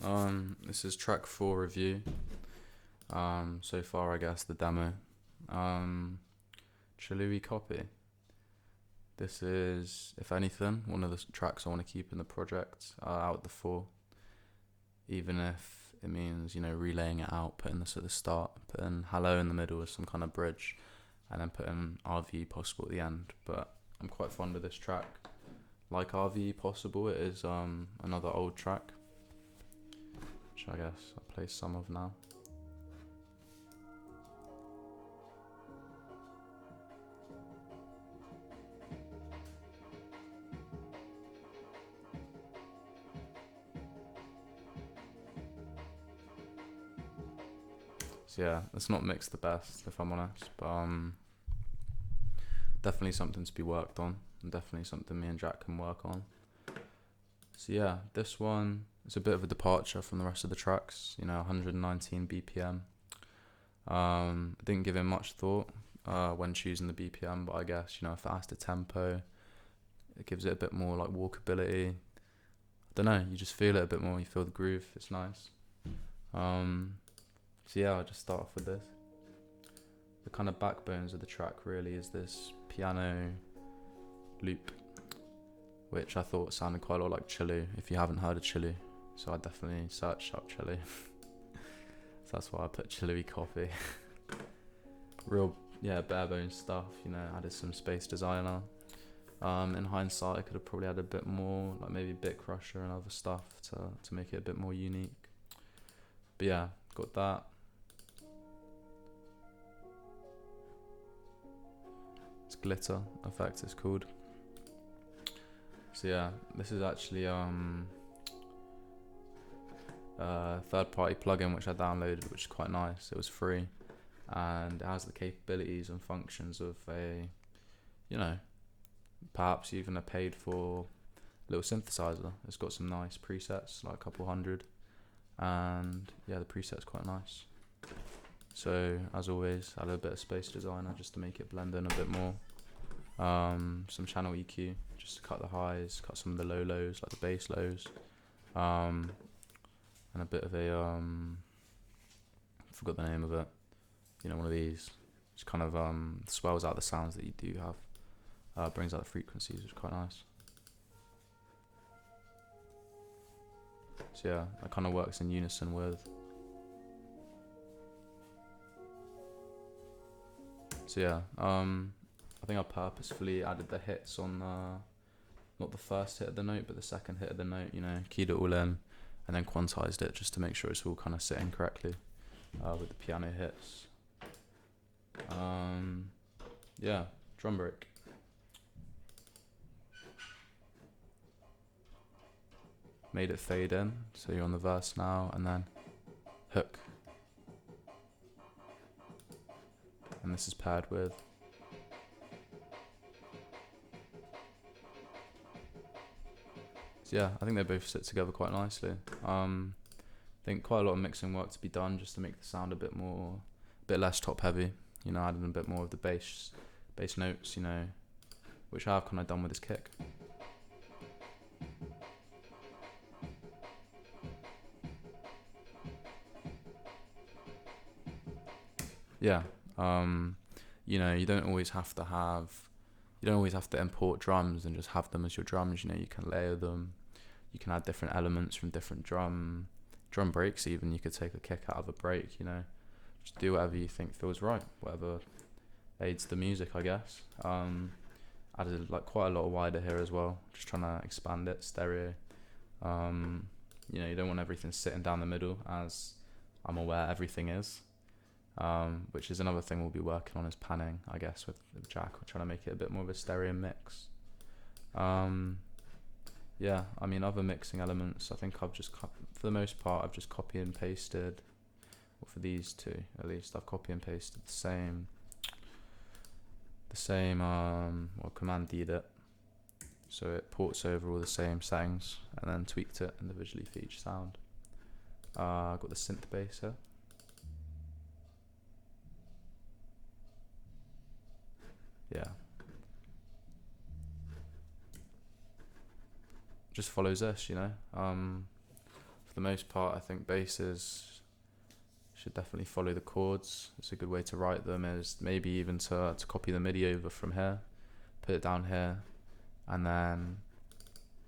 This is track 4 review. So far, I guess the demo. Um, Chalui Copy. This is, if anything, one of the tracks I want to keep in the project out of the 4. Even if it means, relaying it out, putting this at the start, putting hello in the middle as some kind of bridge, and then putting RVE Possible at the end. But I'm quite fond of this track. Like RVE Possible, it is another old track, which I guess I'll play some of now. So yeah, it's not mixed the best, if I'm honest, but definitely something to be worked on, and definitely something me and Jack can work on. So yeah, this one is a bit of a departure from the rest of the tracks. 119 BPM. I didn't give it much thought when choosing the BPM, but I guess a faster tempo, it gives it a bit more like walkability. I don't know, you just feel it a bit more. You feel the groove. It's nice. So yeah, I'll just start off with this. The kind of backbones of the track really is this piano loop, which I thought sounded quite a lot like Chalui, if you haven't heard of Chalui. So I definitely searched up Chalui. So that's why I put Chalui Copy. Real, bare bones stuff, added some Space Designer. In hindsight, I could have probably added a bit more, like maybe Bit Crusher and other stuff to make it a bit more unique. But yeah, got that. It's Glitter Effect, it's called. So yeah, this is actually third-party plugin which I downloaded, which is quite nice. It was free, and it has the capabilities and functions of a, perhaps even a paid-for little synthesizer. It's got some nice presets, like a couple hundred, and yeah, the preset's quite nice. So as always, add a bit of Space Designer just to make it blend in a bit more. Some channel EQ just to cut the highs, cut some of the low lows, like the bass lows, and a bit of a forgot the name of it. One of these, just kind of swells out the sounds that you do have, brings out the frequencies, which is quite nice. So yeah, that kind of works in unison with. So yeah, I think I purposefully added the hits on not the first hit of the note, but the second hit of the note. Keyed it all in, and then quantized it just to make sure it's all kind of sitting correctly with the piano hits. Yeah, drum break. Made it fade in, so you're on the verse now, and then hook. And this is paired with. So yeah, I think they both sit together quite nicely. I think quite a lot of mixing work to be done just to make the sound a bit less top heavy. Adding a bit more of the bass notes. Which I have kind of done with this kick. Yeah, you don't always have to import drums and just have them as your drums. You can layer them. You can add different elements from different drum breaks. Even you could take a kick out of a break. Just do whatever you think feels right, whatever aids the music, I guess. Added like quite a lot of wider here as well, just trying to expand it, stereo. You don't want everything sitting down the middle, as I'm aware everything is. Which is another thing we'll be working on, is panning, I guess, with Jack. We're trying to make it a bit more of a stereo mix. Yeah, other mixing elements, I think for the most part, I've just copy and pasted, or for these two at least, I've copy and pasted the same Command D'd it, so it ports over all the same settings, and then tweaked it individually for each sound. I've got the synth bass here. Yeah. Just follows this, For for the most part, I think basses should definitely follow the chords. It's a good way to write them, is maybe even to copy the MIDI over from here, put it down here, and then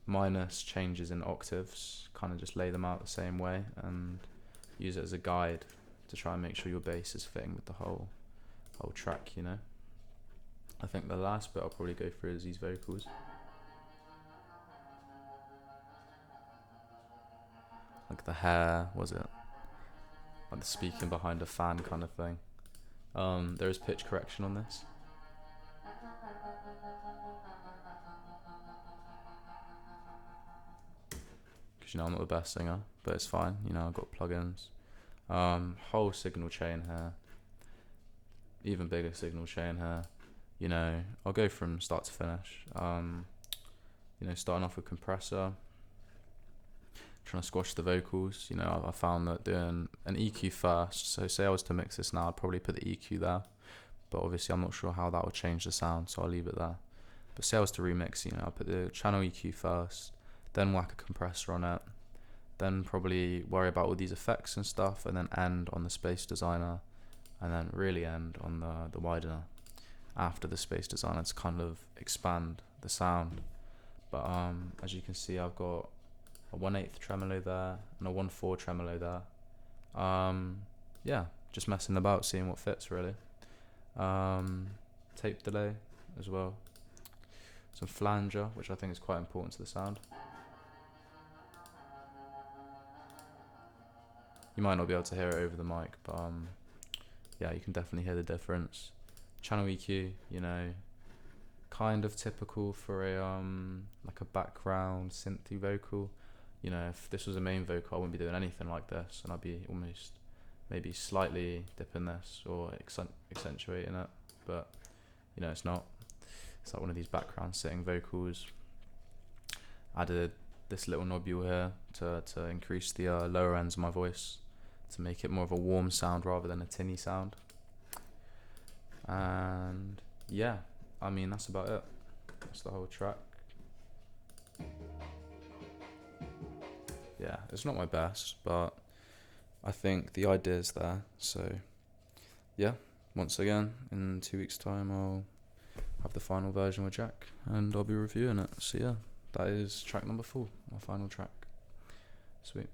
minus changes in octaves, kind of just lay them out the same way and use it as a guide to try and make sure your bass is fitting with the whole track, you know. I think the last bit I'll probably go through is these vocals. Like the hair, was it? Like the speaking behind a fan kind of thing. There is pitch correction on this. Because, you know, I'm not the best singer, but it's fine. You know, I've got plugins. Whole signal chain here. Even bigger signal chain here. You know, I'll go from start to finish. You know, starting off with compressor. Trying to squash the vocals. You know, I found that doing an EQ first. So say I was to mix this now, I'd probably put the EQ there. But obviously I'm not sure how that would change the sound, so I'll leave it there. But say I was to remix, you know, I'll put the channel EQ first, then whack a compressor on it, then probably worry about all these effects and stuff, and then end on the Space Designer, and then really end on the widener after the Space Designer to kind of expand the sound. But as you can see, I've got a 1/8 tremolo there and a 1/4 tremolo there. Yeah, just messing about, seeing what fits really. Tape delay as well. Some flanger, which I think is quite important to the sound. You might not be able to hear it over the mic, but yeah, you can definitely hear the difference. Channel EQ, you know, kind of typical for a like a background synthy vocal. You know, if this was a main vocal, I wouldn't be doing anything like this, and I'd be almost maybe slightly dipping this or accentuating it, but you know, it's not. It's like one of these background sitting vocals. Added this little nobule here to increase the lower ends of my voice, to make it more of a warm sound rather than a tinny sound. And yeah, I mean, that's about it. That's the whole track. Yeah, it's not my best, but I think the idea's there. So yeah, once again, in 2 weeks' time, I'll have the final version with Jack, and I'll be reviewing it. So yeah, that is track number 4, my final track. Sweet.